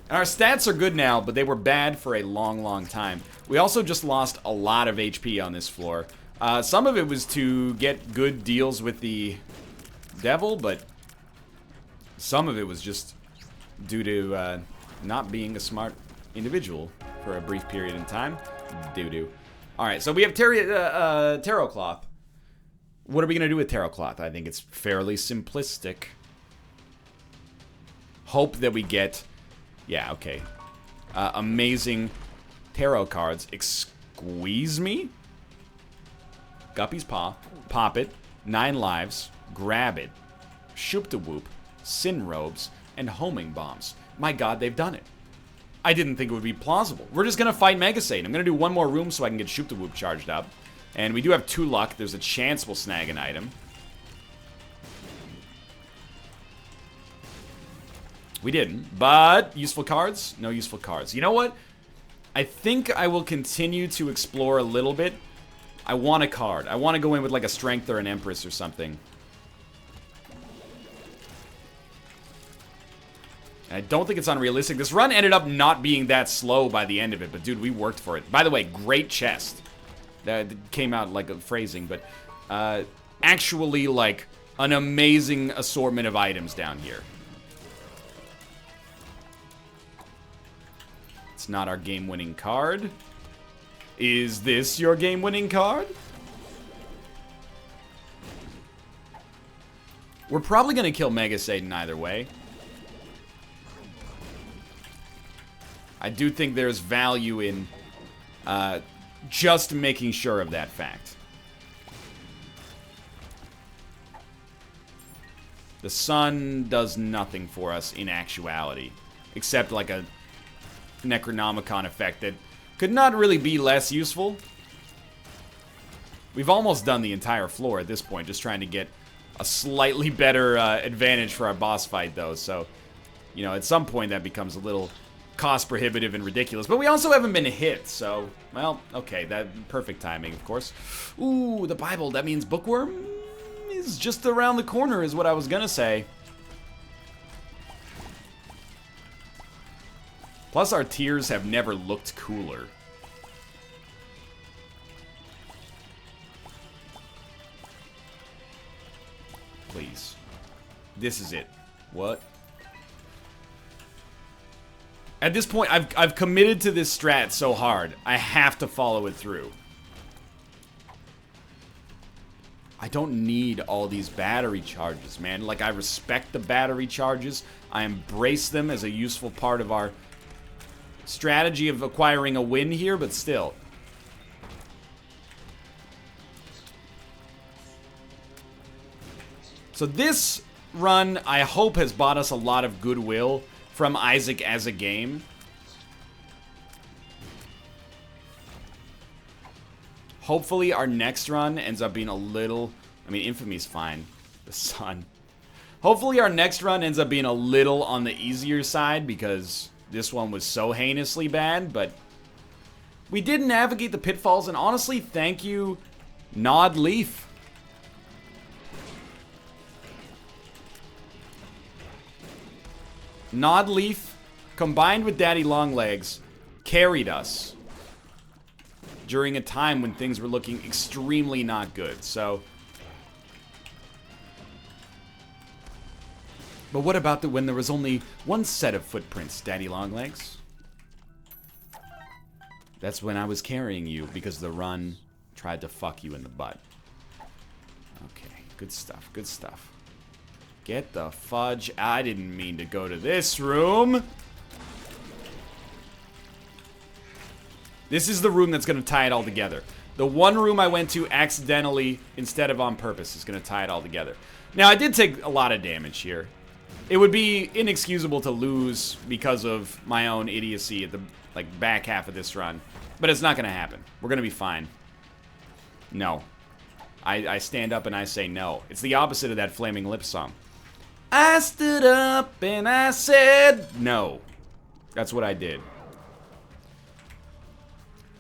And our stats are good now, but they were bad for a long, long time. We also just lost a lot of HP on this floor. Some of it was to get good deals with the devil, but some of it was just due to not being a smart individual for a brief period in time. Doo-doo. Alright, so we have Tarot Cloth. What are we going to do with Tarot Cloth? I think it's fairly simplistic. Hope that we get... Yeah, okay. Amazing tarot cards. Squeeze me? Guppy's Paw. Pop it. 9 lives. Grab it. Shoop-de-whoop. Sin robes. And homing bombs. My god, they've done it. I didn't think it would be plausible. We're just going to fight Mega Satan. I'm going to do 1 more room so I can get Shoop-de-whoop charged up. And we do have 2 luck. There's a chance we'll snag an item. We didn't. But useful cards? No useful cards. You know what? I think I will continue to explore a little bit. I want a card. I want to go in with like a Strength or an Empress or something. I don't think it's unrealistic. This run ended up not being that slow by the end of it, but dude, we worked for it. By the way, great chest. That came out like a phrasing, but actually like an amazing assortment of items down here. It's not our game-winning card. Is this your game-winning card? We're probably gonna kill Mega Satan either way. I do think there's value in just making sure of that fact. The sun does nothing for us in actuality, except like a Necronomicon effect that could not really be less useful. We've almost done the entire floor at this point, just trying to get a slightly better advantage for our boss fight, though. So, you know, at some point that becomes a little cost prohibitive and ridiculous. But we also haven't been hit, so, well, okay, that perfect timing, of course. Ooh, the Bible, that means Bookworm is just around the corner, is what I was gonna say. Plus, our tears have never looked cooler. Please. This is it. What? At this point, I've committed to this strat so hard. I have to follow it through. I don't need all these battery charges, man. Like, I respect the battery charges. I embrace them as a useful part of our strategy of acquiring a win here, but still. So this run, I hope, has bought us a lot of goodwill from Isaac as a game. Hopefully our next run ends up being a little... I mean, Infamy's fine. The sun. Hopefully our next run ends up being a little on the easier side, because this one was so heinously bad, but we did navigate the pitfalls, and honestly, thank you, Nod Leaf. Nod Leaf, combined with Daddy Longlegs, carried us during a time when things were looking extremely not good, so... But what about when there was only one set of footprints, Daddy Longlegs? That's when I was carrying you because the run tried to fuck you in the butt. Okay, good stuff, good stuff. Get the fudge. I didn't mean to go to this room. This is the room that's going to tie it all together. The one room I went to accidentally instead of on purpose is going to tie it all together. Now, I did take a lot of damage here. It would be inexcusable to lose because of my own idiocy at the back half of this run. But it's not going to happen. We're going to be fine. No. I stand up and I say no. It's the opposite of that Flaming Lips song. I stood up and I said no. That's what I did.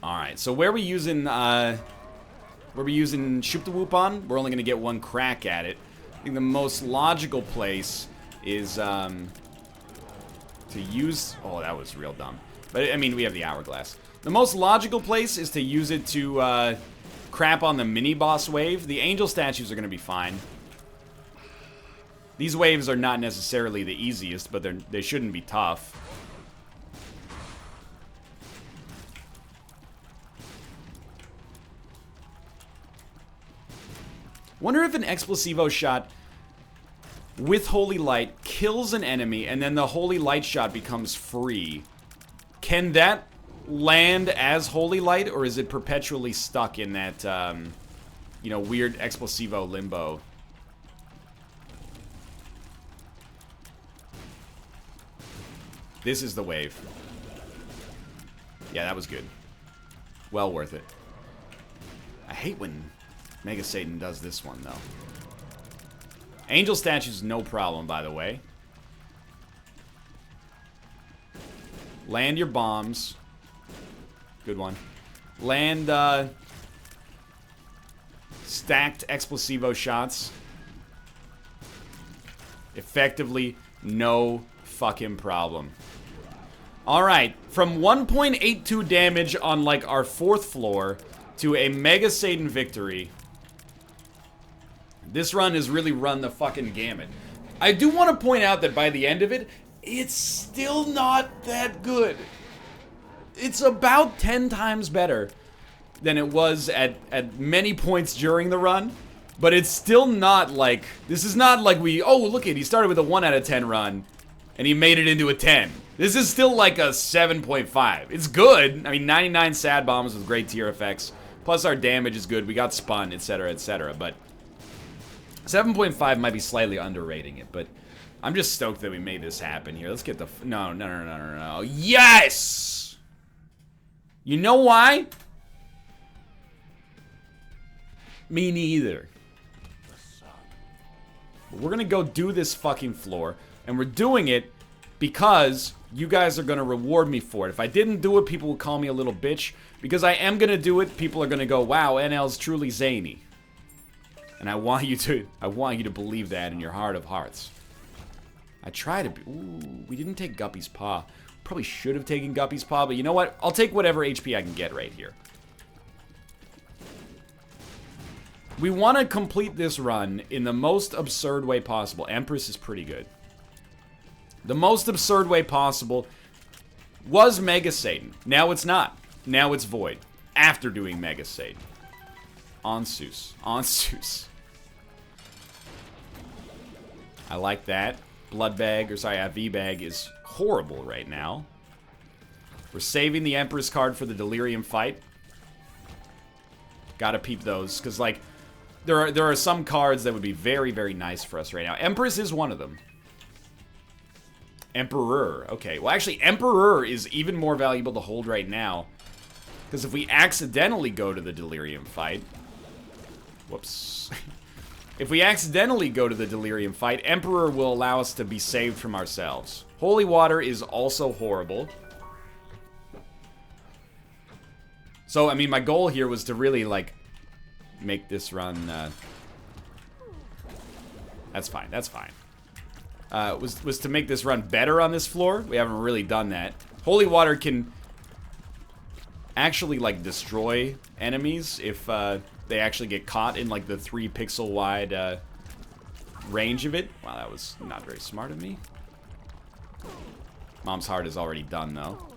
Alright, so where are we using Shoop the Whoop on? We're only going to get one crack at it. I think the most logical place is to use... Oh, that was real dumb. But, I mean, we have the hourglass. The most logical place is to use it to crap on the mini-boss wave. The angel statues are going to be fine. These waves are not necessarily the easiest, but they shouldn't be tough. Wonder if an Explosivo shot with Holy Light kills an enemy and then the Holy Light shot becomes free. Can that land as Holy Light, or is it perpetually stuck in that, you know, weird Explosivo limbo? This is the wave. Yeah, that was good. Well worth it. I hate when Mega Satan does this one, though. Angel statues, no problem, by the way. Land your bombs. Good one. Land, stacked Explosivo shots. Effectively, no fucking problem. Alright, from 1.82 damage on, like, our 4th floor to a Mega Satan victory. This run has really run the fucking gamut. I do want to point out that by the end of it, it's still not that good. It's about 10 times better than it was at many points during the run. But it's still not like... This is not like we... Oh, look at he started with a 1 out of 10 run. And he made it into a 10. This is still like a 7.5. It's good. I mean, 99 sad bombs with great tier effects. Plus our damage is good. We got spun, etc., etc. But 7.5 might be slightly underrating it. But I'm just stoked that we made this happen here. Let's get the... No. Yes! You know why? Me neither. But we're gonna go do this fucking floor. And we're doing it because you guys are going to reward me for it. If I didn't do it, people will call me a little bitch. Because I am going to do it, people are going to go, wow, NL's truly zany. And I want you to believe that in your heart of hearts. I try to be... Ooh, we didn't take Guppy's Paw. Probably should have taken Guppy's Paw, but you know what? I'll take whatever HP I can get right here. We want to complete this run in the most absurd way possible. Empress is pretty good. The most absurd way possible was Mega Satan. Now it's not. Now it's Void. After doing Mega Satan. On Zeus. On Zeus. I like that. Blood Bag, or sorry, V-Bag is horrible right now. We're saving the Empress card for the Delirium fight. Gotta peep those, because, like, there are some cards that would be very, very nice for us right now. Empress is one of them. Emperor. Okay, well actually Emperor is even more valuable to hold right now. Because if we accidentally go to the Delirium fight... Whoops. If we accidentally go to the Delirium fight, Emperor will allow us to be saved from ourselves. Holy Water is also horrible. So, I mean, my goal here was to really, like, make this run... That's fine, that's fine. Was to make this run better on this floor. We haven't really done that. Holy Water can actually, like, destroy enemies if they actually get caught in, like, the 3 pixel wide range of it. Wow, that was not very smart of me. Mom's heart is already done, though.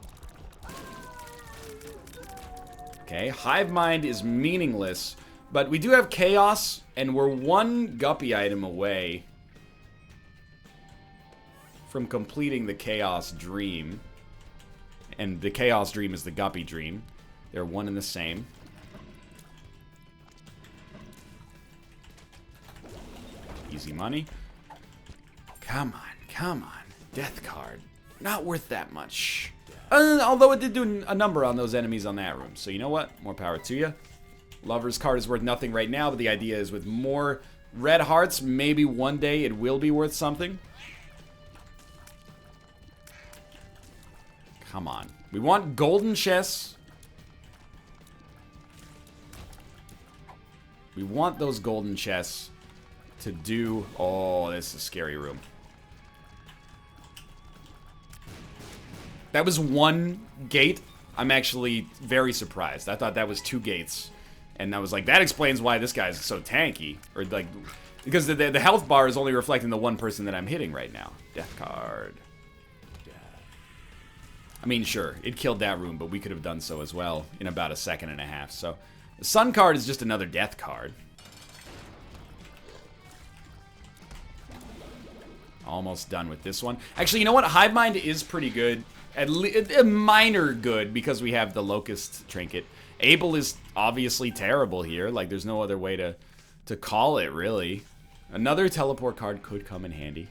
Okay, Hive Mind is meaningless, but we do have Chaos, and we're one Guppy item away from completing the Chaos Dream. And the Chaos Dream is the Guppy Dream. They're one and the same. Easy money. Come on, come on. Death card. Not worth that much. Although it did do a number on those enemies on that room. So you know what? More power to you. Lover's card is worth nothing right now, but the idea is with more red hearts, maybe one day it will be worth something. Come on. We want golden chests. We want those golden chests to do... Oh, this is a scary room. That was one gate. I'm actually very surprised. I thought that was 2 gates. And I was like, that explains why this guy's so tanky. Or like, because the health bar is only reflecting the one person that I'm hitting right now. Death card. I mean, sure, it killed that room, but we could have done so as well in about a second and a half. So, the sun card is just another death card. Almost done with this one. Actually, you know what? Hive Mind is pretty good. A minor good because we have the Locust Trinket. Able is obviously terrible here. Like, there's no other way to call it, really. Another teleport card could come in handy.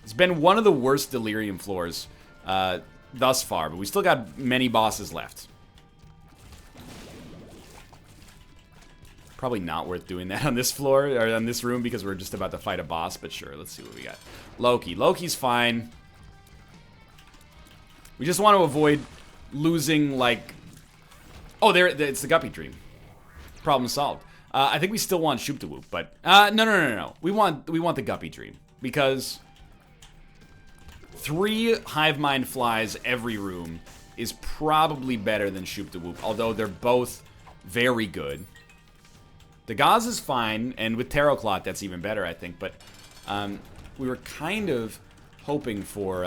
It's been one of the worst Delirium floors thus far, but we still got many bosses left. Probably not worth doing that on this floor, or on this room, because we're just about to fight a boss, but sure, let's see what we got. Loki. Loki's fine. We just want to avoid losing, like... Oh, there, it's the Guppy Dream. Problem solved. I think we still want Shoop to Whoop, but... No. We want the Guppy Dream, because... 3 Hive Mind flies every room is probably better than Shoop to Whoop, although they're both very good. The Gauze is fine, and with Tarot Cloth, that's even better, I think, but we were kind of hoping for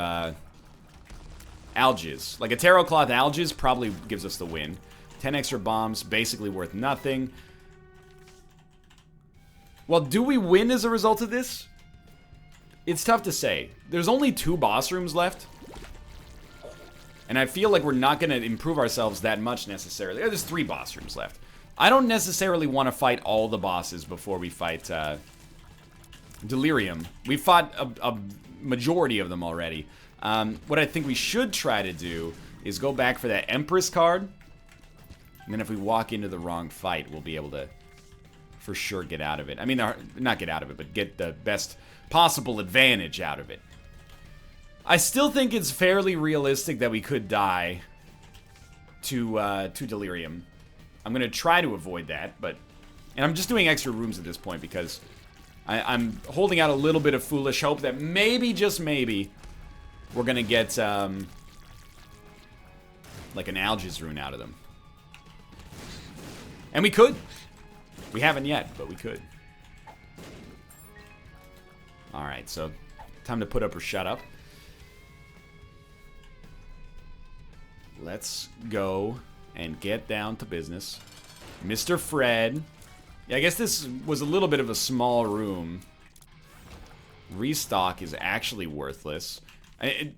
Algiz. Like, a Tarot Cloth Algiz probably gives us the win. 10 extra bombs, basically worth nothing. Well, do we win as a result of this? It's tough to say. There's only 2 boss rooms left. And I feel like we're not going to improve ourselves that much necessarily. There's 3 boss rooms left. I don't necessarily want to fight all the bosses before we fight Delirium. We fought a majority of them already. What I think we should try to do is go back for that Empress card. And then if we walk into the wrong fight, we'll be able to for sure get out of it. I mean, not get out of it, but get the best possible advantage out of it. I still think it's fairly realistic that we could die to Delirium. I'm going to try to avoid that, but... And I'm just doing extra rooms at this point because I'm holding out a little bit of foolish hope that maybe, just maybe, we're going to get, like an Algiz rune out of them. And we could. We haven't yet, but we could. Alright, so time to put up or shut up. Let's go and get down to business. Mr. Fred. Yeah, I guess this was a little bit of a small room. Restock is actually worthless.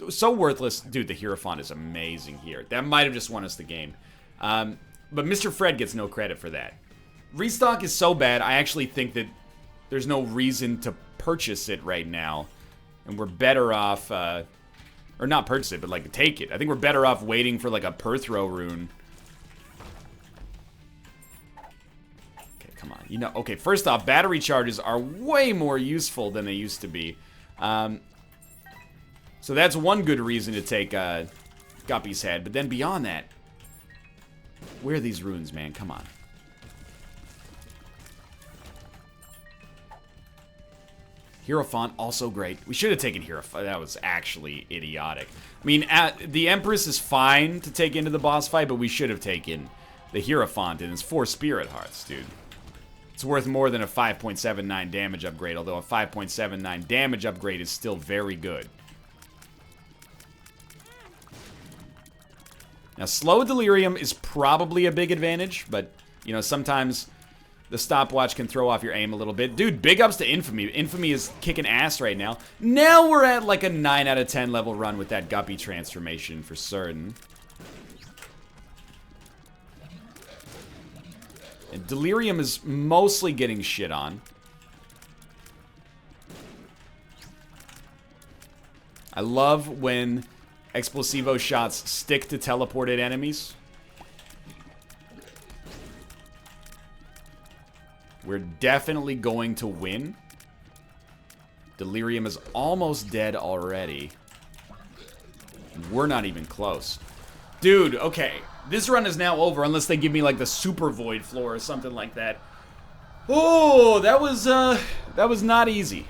So worthless. Dude, the Hierophant is amazing here. That might have just won us the game. But Mr. Fred gets no credit for that. Restock is so bad, I actually think that there's no reason to purchase it right now. And we're better off, or not purchase it, but like take it. I think we're better off waiting for like a Perthrow rune. Okay, come on. You know, okay, first off, battery charges are way more useful than they used to be. So that's one good reason to take Guppy's head. But then beyond that, where are these runes, man? Come on. Hierophant, also great. We should have taken Hierophant. That was actually idiotic. I mean, the Empress is fine to take into the boss fight, but we should have taken the Hierophant, and it's 4 Spirit Hearts, dude. It's worth more than a 5.79 damage upgrade, although a 5.79 damage upgrade is still very good. Now, slow Delirium is probably a big advantage, but, you know, sometimes the stopwatch can throw off your aim a little bit. Dude, big ups to Infamy. Infamy is kicking ass right now. Now we're at like a 9 out of 10 level run with that Guppy transformation for certain. And Delirium is mostly getting shit on. I love when Explosivo shots stick to teleported enemies. We're definitely going to win. Delirium is almost dead already. We're not even close. Dude, okay. This run is now over unless they give me like the Super Void floor or something like that. Oh, that was not easy.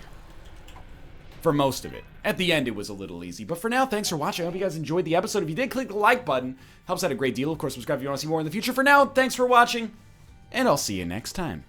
For most of it. At the end, it was a little easy. But for now, thanks for watching. I hope you guys enjoyed the episode. If you did, click the like button. Helps out a great deal. Of course, subscribe if you want to see more in the future. For now, thanks for watching. And I'll see you next time.